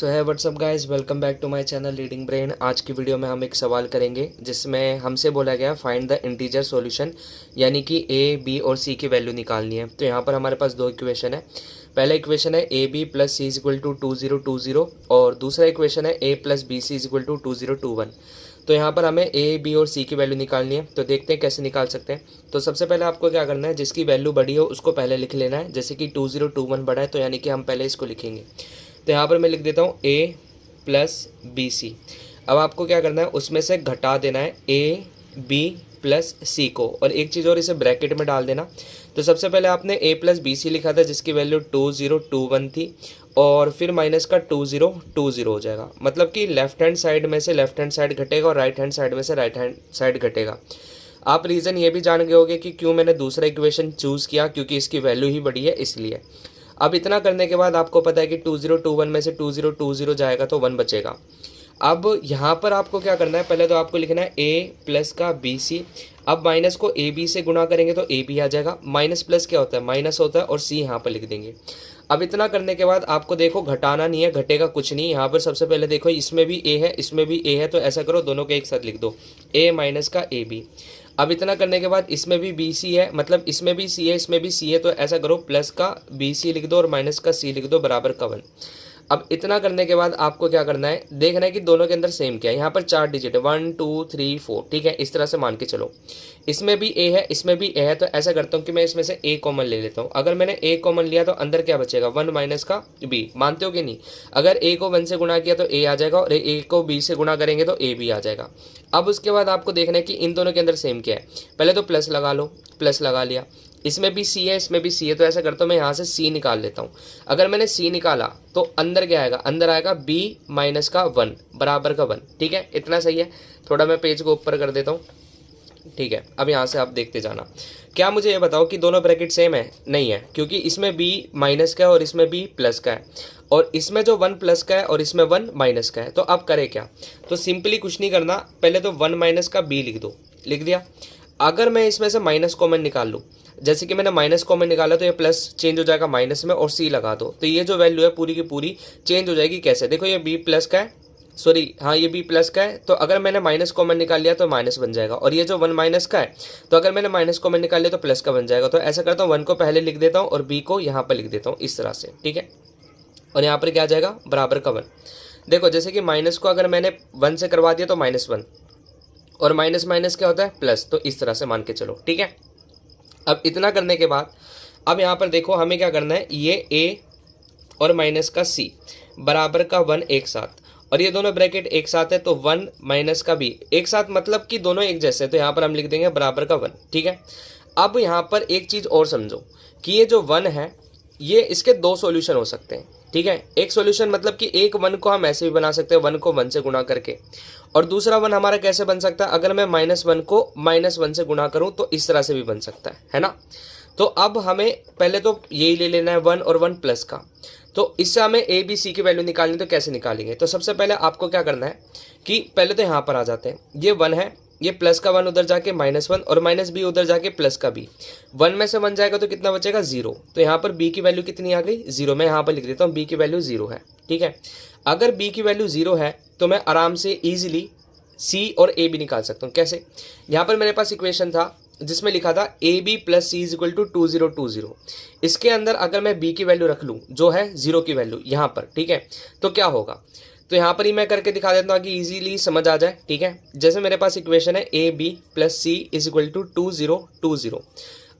So hi what's up guys, welcome back to my channel reading brain. आज की video में हम एक सवाल करेंगे जिसमें हमसे बोला गया फाइंड द इंटीजर सॉल्यूशन, यानी कि ए बी और सी की वैल्यू निकालनी है। तो यहाँ पर हमारे पास दो इक्वेशन है। पहला इक्वेशन है A B plus C is equal to 2020 और दूसरा इक्वेशन है A plus B C is equal to 2021। तो यहाँ पर हमें ए बी और सी की वैल्यू निकालनी है। तो देखते हैं कैसे निकाल सकते हैं। तो सबसे पहले आपको क्या करना है, जिसकी वैल्यू बड़ी हो उसको पहले लिख लेना है। जैसे कि 2021 बड़ा है तो यानी कि हम पहले इसको लिखेंगे। तो यहाँ पर मैं लिख देता हूँ ए प्लस बी सी। अब आपको क्या करना है, उसमें से घटा देना है ए बी प्लस सी को, और एक चीज़ और, इसे ब्रैकेट में डाल देना। तो सबसे पहले आपने ए प्लस बी सी लिखा था जिसकी वैल्यू 2021 थी, और फिर माइनस का 2020 हो जाएगा। मतलब कि लेफ्ट हैंड साइड में से लेफ्ट हैंड साइड घटेगा और राइट हैंड साइड में से राइट हैंड साइड घटेगा। आप रीज़न ये भी जान गए होंगे कि क्यों मैंने दूसरा इक्वेशन चूज़ किया, क्योंकि इसकी वैल्यू ही बड़ी है इसलिए। अब इतना करने के बाद आपको पता है कि 2021 में से 2020 जाएगा तो 1 बचेगा। अब यहाँ पर आपको क्या करना है, पहले तो आपको लिखना है ए प्लस का बी सी। अब माइनस को ए बी से गुणा करेंगे तो ए बी आ जाएगा। माइनस प्लस क्या होता है, माइनस होता है, और सी यहाँ पर लिख देंगे। अब इतना करने के बाद आपको देखो घटाना नहीं है, घटेगा कुछ नहीं। यहाँ पर सबसे पहले देखो इसमें भी ए है इसमें भी ए है, तो ऐसा करो दोनों के एक साथ लिख दो, ए माइनस का ए बी। अब इतना करने के बाद इसमें भी बी सी है, मतलब इसमें भी सी है इसमें भी सी है, तो ऐसा करो प्लस का बी सी लिख दो और माइनस का सी लिख दो बराबर का 1। अब इतना करने के बाद आपको क्या करना है, देखना है कि दोनों के अंदर सेम क्या है। यहाँ पर 4 डिजिट है, 1 2 3 4, ठीक है। इस तरह से मान के चलो, इसमें भी ए है इसमें भी ए है, तो ऐसा करता हूँ कि मैं इसमें से ए कॉमन ले लेता हूँ। अगर मैंने ए कॉमन लिया तो अंदर क्या बचेगा, 1 माइनस का बी। मानते हो कि नहीं? अगर ए को 1 से गुणा किया तो ए आ जाएगा, और ए को बी से गुणा करेंगे तो ए बी आ जाएगा। अब उसके बाद आपको देखना है कि इन दोनों के अंदर सेम क्या है। पहले तो प्लस लगा लो, प्लस लगा लिया। इसमें भी सी है इसमें भी सी है, तो ऐसा करता हूँ मैं यहाँ से सी निकाल लेता हूँ। अगर मैंने सी निकाला तो अंदर क्या आएगा, अंदर आएगा बी माइनस का 1 बराबर का 1, ठीक है। इतना सही है। थोड़ा मैं पेज को ऊपर कर देता हूँ, ठीक है। अब यहाँ से आप देखते जाना। क्या मुझे ये बताओ कि दोनों ब्रैकेट सेम है? नहीं है, क्योंकि इसमें बी माइनस का है और इसमें बी प्लस का है, और इसमें जो 1 प्लस का है और इसमें 1 माइनस का है। तो अब करें क्या, तो सिंपली कुछ नहीं करना, पहले तो 1 माइनस का बी लिख दो। लिख दिया। अगर मैं इसमें से माइनस कॉमन निकाल लूँ, जैसे कि मैंने माइनस कॉमन निकाला तो ये प्लस चेंज हो जाएगा माइनस में, और सी लगा दो, तो ये जो वैल्यू है पूरी की पूरी चेंज हो जाएगी। कैसे? देखो ये बी प्लस का है, सॉरी हाँ ये बी प्लस का है, तो अगर मैंने माइनस कॉमन निकाल लिया तो माइनस बन जाएगा। और ये जो 1 माइनस का है, तो अगर मैंने माइनस कॉमन निकाल लिया तो प्लस का बन जाएगा। तो ऐसा करता हूँ 1 को पहले लिख देता हूँ और बी को यहाँ पर लिख देता हूँ इस तरह से, ठीक है। और यहाँ पर क्या आ जाएगा, बराबर का 1। देखो जैसे कि माइनस को अगर मैंने 1 से करवा दिया तो -1, और माइनस माइनस क्या होता है, प्लस। तो इस तरह से मान के चलो, ठीक है। अब इतना करने के बाद अब यहाँ पर देखो हमें क्या करना है, ये ए और माइनस का सी बराबर का 1 एक साथ, और ये दोनों ब्रैकेट एक साथ है, तो 1 माइनस का बी एक साथ, मतलब कि दोनों एक जैसे, तो यहाँ पर हम लिख देंगे बराबर का 1, ठीक है। अब यहाँ पर एक चीज़ और समझो कि ये जो 1 है, ये इसके 2 सॉल्यूशन हो सकते हैं, ठीक है। एक सॉल्यूशन मतलब कि एक 1 को हम ऐसे भी बना सकते हैं, 1 को 1 से गुणा करके, और दूसरा 1 हमारा कैसे बन सकता है, अगर मैं -1 को -1 से गुणा करूँ तो इस तरह से भी बन सकता है ना। तो अब हमें पहले तो यही ले लेना है 1 और 1 प्लस का। तो इससे हमें ए बी सी की वैल्यू निकालनी, तो कैसे निकालेंगे, तो सबसे पहले आपको क्या करना है कि पहले तो यहाँ पर आ जाते हैं। ये 1 है, ये प्लस का 1 उधर जाके -1, और माइनस बी उधर जाके प्लस का बी। 1 में से 1 जाएगा तो कितना बचेगा, 0। तो यहाँ पर बी की वैल्यू कितनी आ गई, 0। मैं यहाँ पर लिख देता हूँ बी की वैल्यू 0 है, ठीक है। अगर बी की वैल्यू 0 है तो मैं आराम से ईजिली सी और ए बी निकाल सकता हूँ। कैसे? यहाँ पर मेरे पास इक्वेशन था जिसमें लिखा था A B plus C is equal to 2020। इसके अंदर अगर मैं बी की वैल्यू रख लूँ जो है 0 की वैल्यू यहाँ पर, ठीक है, तो क्या होगा, तो यहाँ पर ही मैं करके दिखा देता हूँ कि इजीली समझ आ जाए, ठीक है। जैसे मेरे पास इक्वेशन है A B plus C is equal to 2020।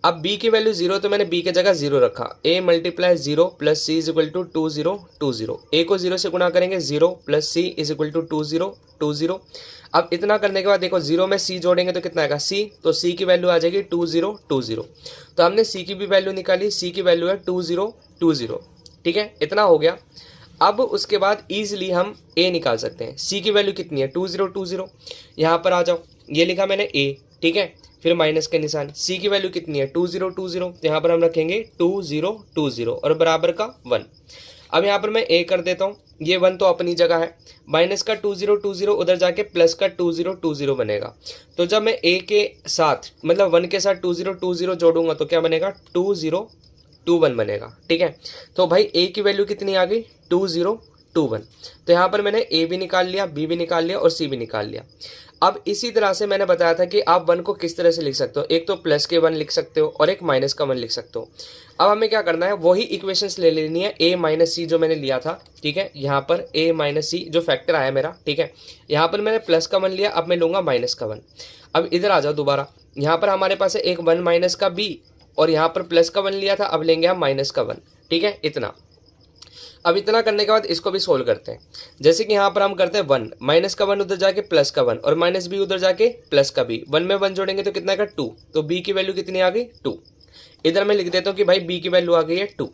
अब b की वैल्यू 0, तो मैंने b की जगह 0 रखा। a multiply 0 plus C is equal to 2020। a को 0 से गुणा करेंगे, 0 plus C is equal to 2020। अब इतना करने के बाद देखो 0 में c जोड़ेंगे तो कितना आएगा, c, तो c की वैल्यू आ जाएगी 2020। तो हमने c की भी वैल्यू निकाली, c की वैल्यू है 2020, ठीक है। इतना हो गया। अब उसके बाद ईजिली हम a निकाल सकते हैं। c की वैल्यू कितनी है, 2020। यहाँ पर आ जाओ, ये लिखा मैंने a, ठीक है, फिर माइनस के निशान। c की वैल्यू कितनी है, 2020, तो यहाँ पर हम रखेंगे 2020 और बराबर का 1। अब यहाँ पर मैं a कर देता हूँ, ये 1 तो अपनी जगह है, माइनस का 2020 उधर जाके प्लस का 2020 बनेगा। तो जब मैं a के साथ मतलब 1 के साथ 2020 जोड़ूंगा तो क्या बनेगा, 2021 बनेगा, ठीक है। तो भाई a की वैल्यू कितनी आ गई, 2021। 1 तो यहाँ पर मैंने ए भी निकाल लिया, बी भी निकाल लिया और सी भी निकाल लिया। अब इसी तरह से मैंने बताया था कि आप 1 को किस तरह से लिख सकते हो, एक तो प्लस के 1 लिख सकते हो और एक माइनस का 1 लिख सकते हो। अब हमें क्या करना है, वही इक्वेशंस ले लेनी है, ए माइनस सी जो मैंने लिया था, ठीक है। यहाँ पर ए माइनस सी जो फैक्टर आया मेरा, ठीक है। यहाँ पर मैंने प्लस का 1 लिया, अब मैं लूँगा माइनस का 1। अब इधर आ जाओ दोबारा, यहाँ पर हमारे पास है एक 1 माइनस का बी और यहाँ पर प्लस का 1 लिया था, अब लेंगे हम माइनस का 1, ठीक है। इतना, अब इतना करने के बाद इसको भी सोल्व करते हैं। जैसे कि यहाँ पर हम करते हैं 1 माइनस का 1 उधर जाके प्लस का 1 और माइनस बी उधर जाके प्लस का बी, 1 में 1 जोड़ेंगे तो कितना का 2, तो बी की वैल्यू कितनी आ गई 2। इधर मैं लिख देता हूँ कि भाई बी की वैल्यू आ गई है 2।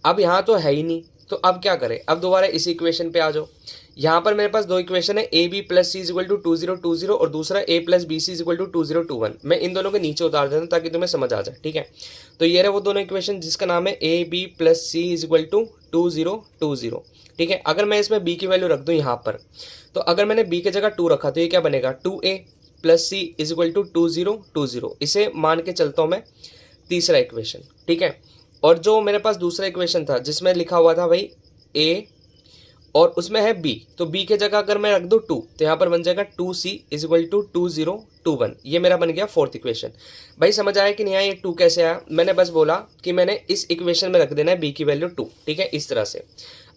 अब यहाँ तो है ही नहीं, तो अब क्या करें, अब दोबारा इस इक्वेशन पे आ जाओ। यहाँ पर मेरे पास दो इक्वेशन है, A B plus C equal to 2020 और दूसरा A plus B C equal to 2021। मैं इन दोनों के नीचे उतार देता हूँ ताकि तुम्हें समझ आ जाए, ठीक है। तो ये रहे वो दोनों इक्वेशन जिसका नाम है A B plus C equal to 2020, ठीक है। अगर मैं इसमें b की वैल्यू रख दूं यहाँ पर, तो अगर मैंने b की जगह 2 रखा तो ये क्या बनेगा 2a plus C is equal to 2020। इसे मान के चलता हूँ मैं तीसरा इक्वेशन, ठीक है। और जो मेरे पास दूसरा इक्वेशन था जिसमें लिखा हुआ था भाई a और उसमें है b, तो b की जगह अगर मैं रख दूं 2 तो यहाँ पर बन जाएगा 2c इज इक्वल टू 2021। ये मेरा बन गया फोर्थ इक्वेशन। भाई समझ आया कि नहीं आया, ये 2 कैसे आया? मैंने बस बोला कि मैंने इस इक्वेशन में रख देना है b की वैल्यू 2, ठीक है, इस तरह से।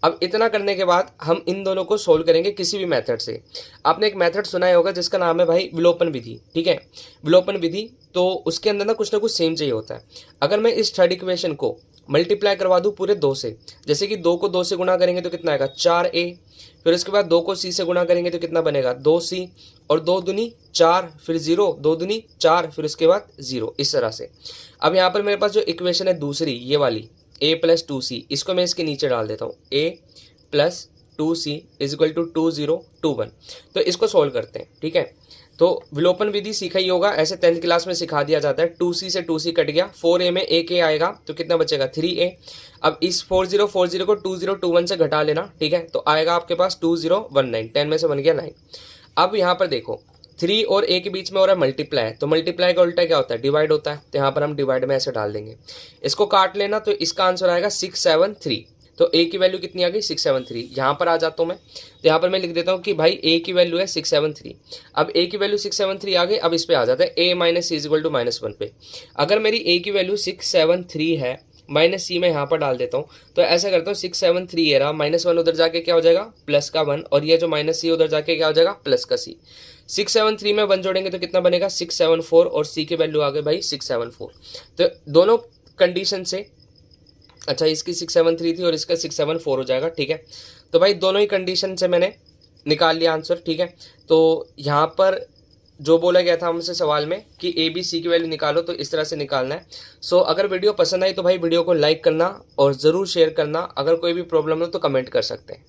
अब इतना करने के बाद हम इन दोनों को सोल्व करेंगे किसी भी मेथड से। आपने एक मेथड सुना ही होगा जिसका नाम है भाई विलोपन विधि, ठीक है। विलोपन विधि, तो उसके अंदर ना कुछ सेम चाहिए होता है। अगर मैं इस थर्ड इक्वेशन को मल्टीप्लाई करवा दूं पूरे 2 से, जैसे कि 2 को 2 से गुणा करेंगे तो कितना आएगा 4a, फिर उसके बाद 2 को c से गुणा करेंगे तो कितना बनेगा 2c, और 2 दूनी 4, फिर 0, 2 दूनी 4, फिर उसके बाद 0, इस तरह से। अब यहाँ पर मेरे पास जो इक्वेशन है दूसरी, ये वाली a प्लस 2c, इसको मैं इसके नीचे डाल देता हूँ, a प्लस 2c इज इक्वल टू 2021। तो इसको सोल्व करते हैं, ठीक है। तो विलोपन विधि सीखा ही होगा, ऐसे 10th क्लास में सिखा दिया जाता है। 2c से 2c कट गया, 4a में एक a आएगा तो कितना बचेगा 3a। अब इस 4040 को 2021 से घटा लेना, ठीक है, तो आएगा आपके पास 2019, 10 में से बन गया 9। अब यहाँ पर देखो 3 और a के बीच में हो रहा है मल्टीप्लाई, तो मल्टीप्लाई का उल्टा क्या होता है डिवाइड होता है, तो यहाँ पर हम डिवाइड में ऐसे डाल देंगे। इसको काट लेना, तो इसका आंसर आएगा 673। तो a की वैल्यू कितनी आ गई 673। यहाँ पर आ जाता हूँ मैं, तो यहाँ पर मैं लिख देता हूँ कि भाई a की वैल्यू है 673। अब a की वैल्यू 673 आ गई, अब इस पे आ जाता है a minus C equal to -1 पे। अगर मेरी a की वैल्यू 673 है, माइनस सी में यहाँ पर डाल देता हूँ, तो ऐसा करता हूँ 673 ये रहा, -1 उधर जाके क्या हो जाएगा प्लस का 1, और ये जो माइनस सी उधर जाके क्या हो जाएगा प्लस का सी। 673 में 1 जोड़ेंगे तो कितना बनेगा 674, और सी की वैल्यू आ गई भाई 674। तो दोनों कंडीशन से, अच्छा इसकी 673 थी और इसका 674 हो जाएगा, ठीक है। तो भाई दोनों ही कंडीशन से मैंने निकाल लिया आंसर, ठीक है। तो यहाँ पर जो बोला गया था हमसे सवाल में कि ए बी सी की वैल्यू निकालो, तो इस तरह से निकालना है। सो अगर वीडियो पसंद आई तो भाई वीडियो को लाइक करना और ज़रूर शेयर करना। अगर कोई भी प्रॉब्लम हो तो कमेंट कर सकते हैं।